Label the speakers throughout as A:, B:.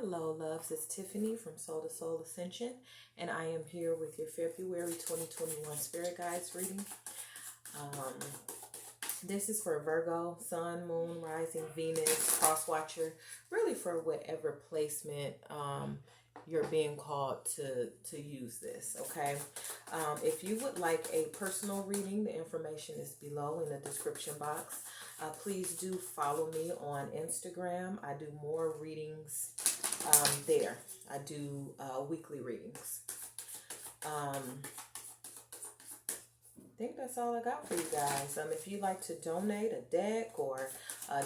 A: Hello, loves. It's Tiffany from Soul2Soul Ascension, and I am here with your February 2021 Spirit Guides reading. This is for Virgo, Sun, Moon, Rising, Venus, Cross Watcher, really for whatever placement you're being called to use this, okay? If you would like a personal reading, the information is below in the description box. Please do follow me on Instagram. I do more readings there. I do weekly readings. I think that's all I got for you guys. If you'd like to donate a deck or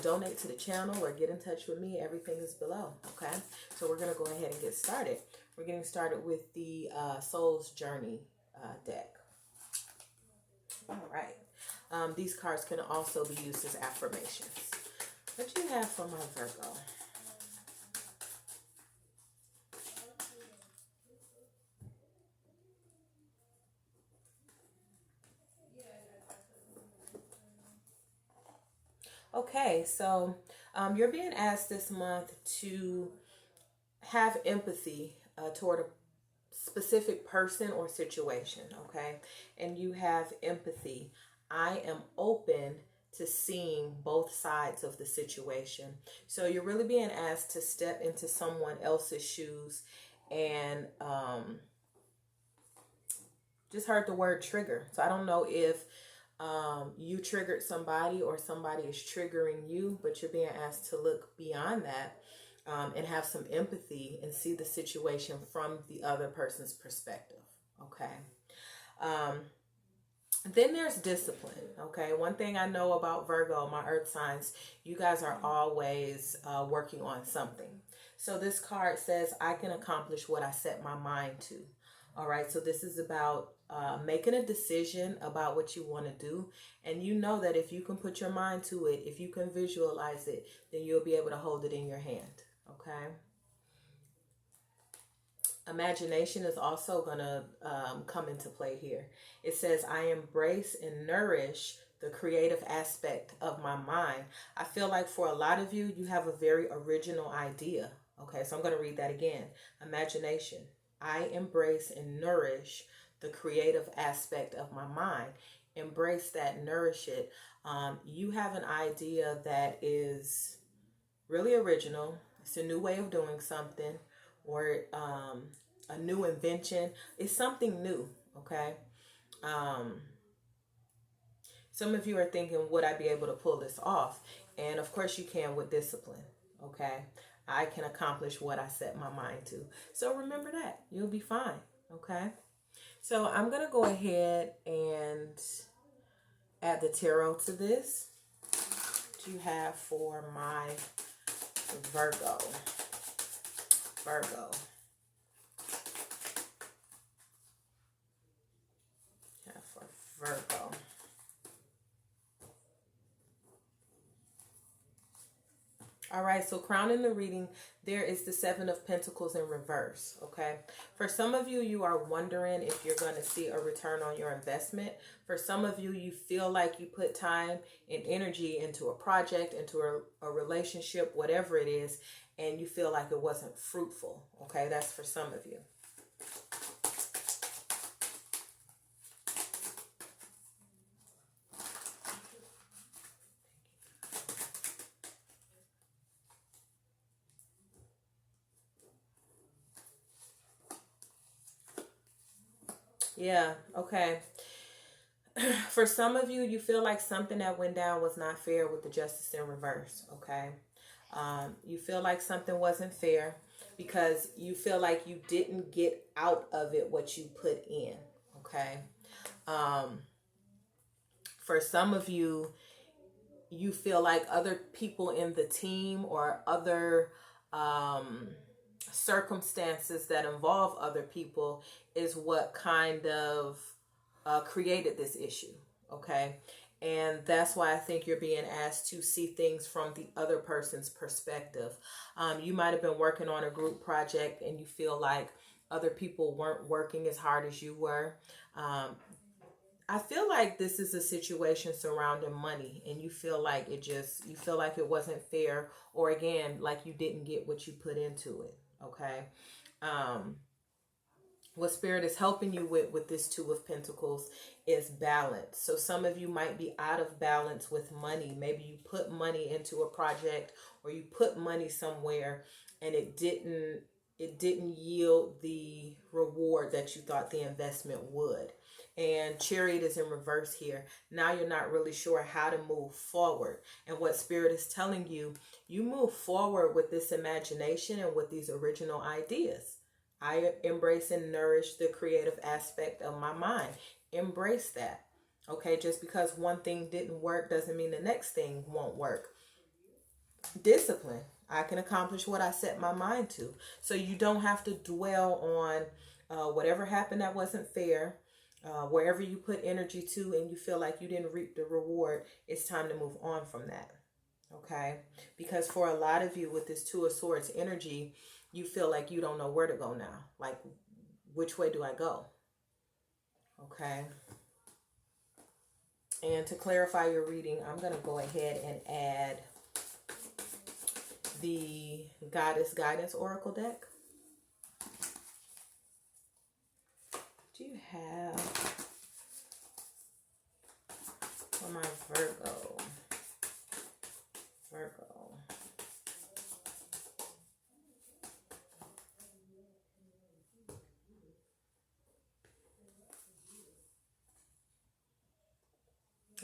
A: donate to the channel or get in touch with me, everything is below, okay? So we're going to go ahead and get started. We're getting started with the Soul's Journey deck. All right. These cards can also be used as affirmations. What do you have for my Virgo? Okay, so you're being asked this month to have empathy toward a specific person or situation, okay? And you have empathy. I am open to seeing both sides of the situation. So you're really being asked to step into someone else's shoes and just heard the word trigger. So I don't know if you triggered somebody or somebody is triggering you, but you're being asked to look beyond that and have some empathy and see the situation from the other person's perspective, okay? Then there's discipline, okay? One thing I know about Virgo, my earth signs, you guys are always working on something. So this card says, I can accomplish what I set my mind to. All right, so this is about making a decision about what you want to do. And you know that if you can put your mind to it, if you can visualize it, then you'll be able to hold it in your hand, okay? Imagination is also going to come into play here. It says, I embrace and nourish the creative aspect of my mind. I feel like for a lot of you, you have a very original idea. Okay, so I'm going to read that again. Imagination. I embrace and nourish the creative aspect of my mind. Embrace that, nourish it. You have an idea that is really original. It's a new way of doing something, or a new invention. It's something new, okay? Some of you are thinking, would I be able to pull this off? And of course you can with discipline, okay? I can accomplish what I set my mind to. So remember that. You'll be fine, okay? So I'm going to go ahead and add the tarot to this. What do you have for my Virgo? Virgo. Yeah, for Virgo. All right, so crowning the reading, there is the Seven of Pentacles in reverse, okay? For some of you, you are wondering if you're going to see a return on your investment. For some of you, you feel like you put time and energy into a project, into a relationship, whatever it is, and you feel like it wasn't fruitful, okay? That's for some of you. Yeah, okay. For some of you, you feel like something that went down was not fair with the Justice in reverse, okay? You feel like something wasn't fair because you feel like you didn't get out of it what you put in, okay? For some of you, you feel like other people in the team or other circumstances that involve other people is what kind of created this issue, okay? And that's why I think you're being asked to see things from the other person's perspective. You might have been working on a group project and you feel like other people weren't working as hard as you were. I feel like this is a situation surrounding money and you feel like you feel like it wasn't fair, or again, like you didn't get what you put into it. Okay. What Spirit is helping you with this Two of Pentacles is balance. So some of you might be out of balance with money. Maybe you put money into a project, or you put money somewhere and it didn't yield the reward that you thought the investment would. And Chariot is in reverse here. Now you're not really sure how to move forward. And what Spirit is telling you, you move forward with this imagination and with these original ideas. I embrace and nourish the creative aspect of my mind. Embrace that. Okay, just because one thing didn't work doesn't mean the next thing won't work. Discipline. I can accomplish what I set my mind to. So you don't have to dwell on whatever happened that wasn't fair. Wherever you put energy to and you feel like you didn't reap the reward, it's time to move on from that. Okay? Because for a lot of you with this Two of Swords energy, you feel like you don't know where to go now. Like, which way do I go? Okay. And to clarify your reading, I'm going to go ahead and add the Goddess Guidance Oracle deck. Do you have for my Virgo?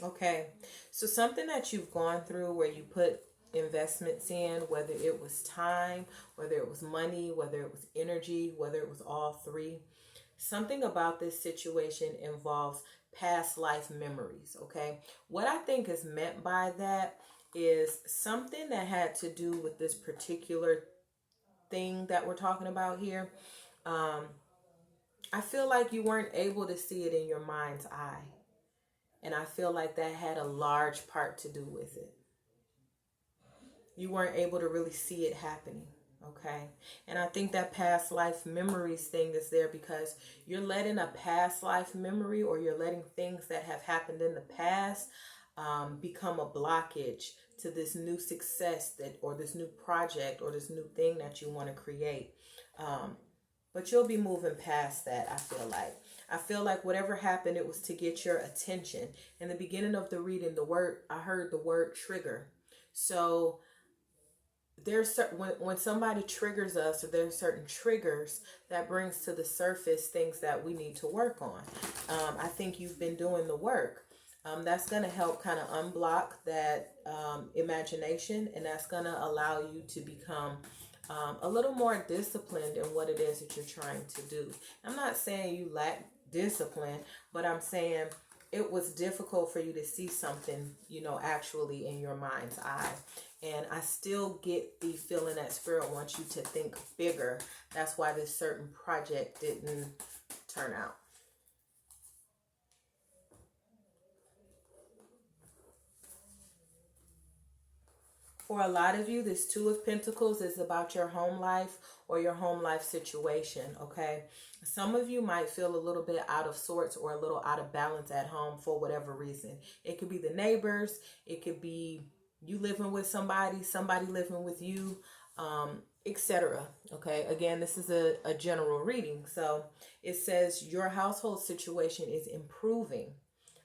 A: Okay, so something that you've gone through where you put investments in, whether it was time, whether it was money, whether it was energy, whether it was all three, something about this situation involves past life memories. Okay, what I think is meant by that is something that had to do with this particular thing that we're talking about here. I feel like you weren't able to see it in your mind's eye. And I feel like that had a large part to do with it. You weren't able to really see it happening. Okay. And I think that past life memories thing is there because you're letting a past life memory, or you're letting things that have happened in the past become a blockage to this new success or this new project or this new thing that you want to create. But you'll be moving past that, I feel like. I feel like whatever happened, it was to get your attention. In the beginning of the reading, I heard the word trigger. So there's when somebody triggers us, or there's certain triggers that brings to the surface things that we need to work on. I think you've been doing the work. That's going to help kind of unblock that imagination, and that's going to allow you to become a little more disciplined in what it is that you're trying to do. I'm not saying you lack discipline, but I'm saying it was difficult for you to see something, actually in your mind's eye. And I still get the feeling that Spirit wants you to think bigger. That's why this certain project didn't turn out. For a lot of you, this Two of Pentacles is about your home life or your home life situation, okay? Some of you might feel a little bit out of sorts or a little out of balance at home for whatever reason. It could be the neighbors. It could be you living with somebody living with you, etc. Okay, again, this is a general reading. So it says your household situation is improving,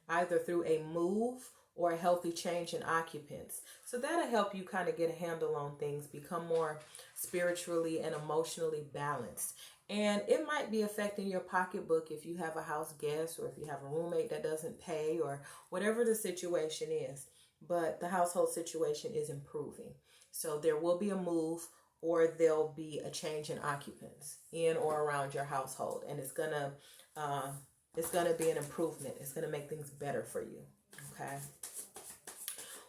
A: either through a move or a healthy change in occupants. So that'll help you kind of get a handle on things, become more spiritually and emotionally balanced. And it might be affecting your pocketbook if you have a house guest, or if you have a roommate that doesn't pay, or whatever the situation is. But the household situation is improving. So there will be a move, or there'll be a change in occupants in or around your household. And it's gonna be an improvement. It's gonna make things better for you. Okay.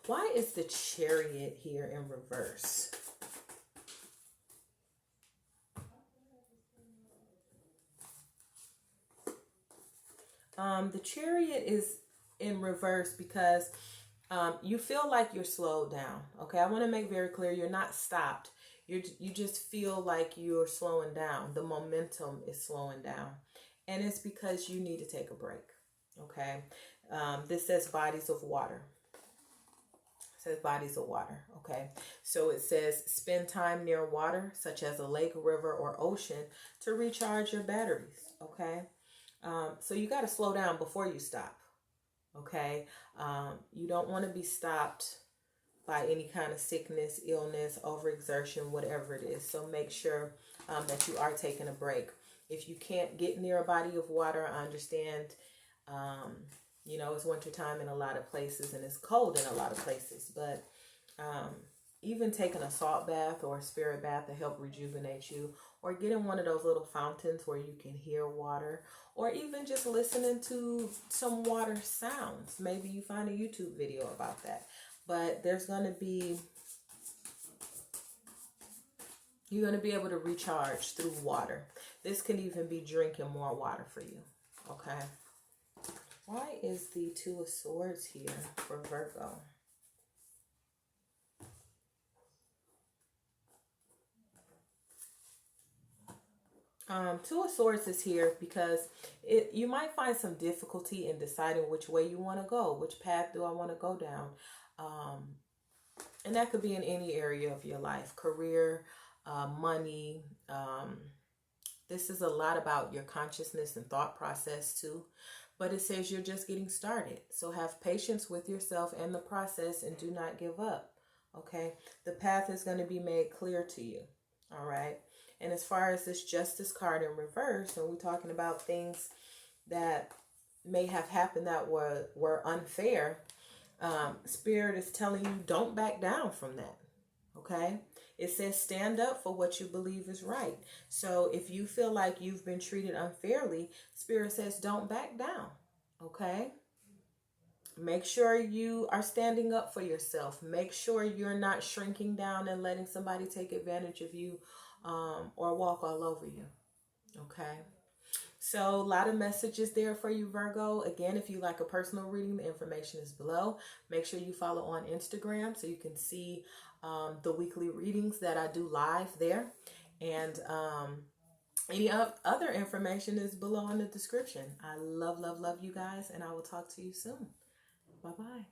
A: Why is the Chariot here in reverse? The Chariot is in reverse because you feel like you're slowed down. Okay, I want to make very clear, you're not stopped. You just feel like you're slowing down. The momentum is slowing down. And it's because you need to take a break. Okay, this says bodies of water. It says bodies of water. Okay. So it says spend time near water, such as a lake, river, or ocean, to recharge your batteries. Okay. So you got to slow down before you stop. Okay. You don't want to be stopped by any kind of sickness, illness, overexertion, whatever it is. So make sure that you are taking a break. If you can't get near a body of water, I understand, you know, it's wintertime in a lot of places and it's cold in a lot of places. But even taking a salt bath or a spirit bath to help rejuvenate you, or getting one of those little fountains where you can hear water, or even just listening to some water sounds. Maybe you find a YouTube video about that. But there's going to be, you're going to be able to recharge through water. This can even be drinking more water for you. Okay. Why is the Two of Swords here for Virgo? Two of Swords is here because you might find some difficulty in deciding which way you want to go. Which path do I want to go down? And that could be in any area of your life. Career, money. This is a lot about your consciousness and thought process too. But it says you're just getting started. So have patience with yourself and the process and do not give up. Okay? The path is going to be made clear to you. All right? And as far as this Justice card in reverse, and we're talking about things that may have happened that were unfair, Spirit is telling you don't back down from that. Okay? It says stand up for what you believe is right. So if you feel like you've been treated unfairly, Spirit says don't back down. Okay? Make sure you are standing up for yourself. Make sure you're not shrinking down and letting somebody take advantage of you or walk all over you. Okay? So a lot of messages there for you, Virgo. Again, if you like a personal reading, the information is below. Make sure you follow on Instagram so you can see the weekly readings that I do live there. And any other information is below in the description. I love, love, love you guys, and I will talk to you soon. Bye-bye.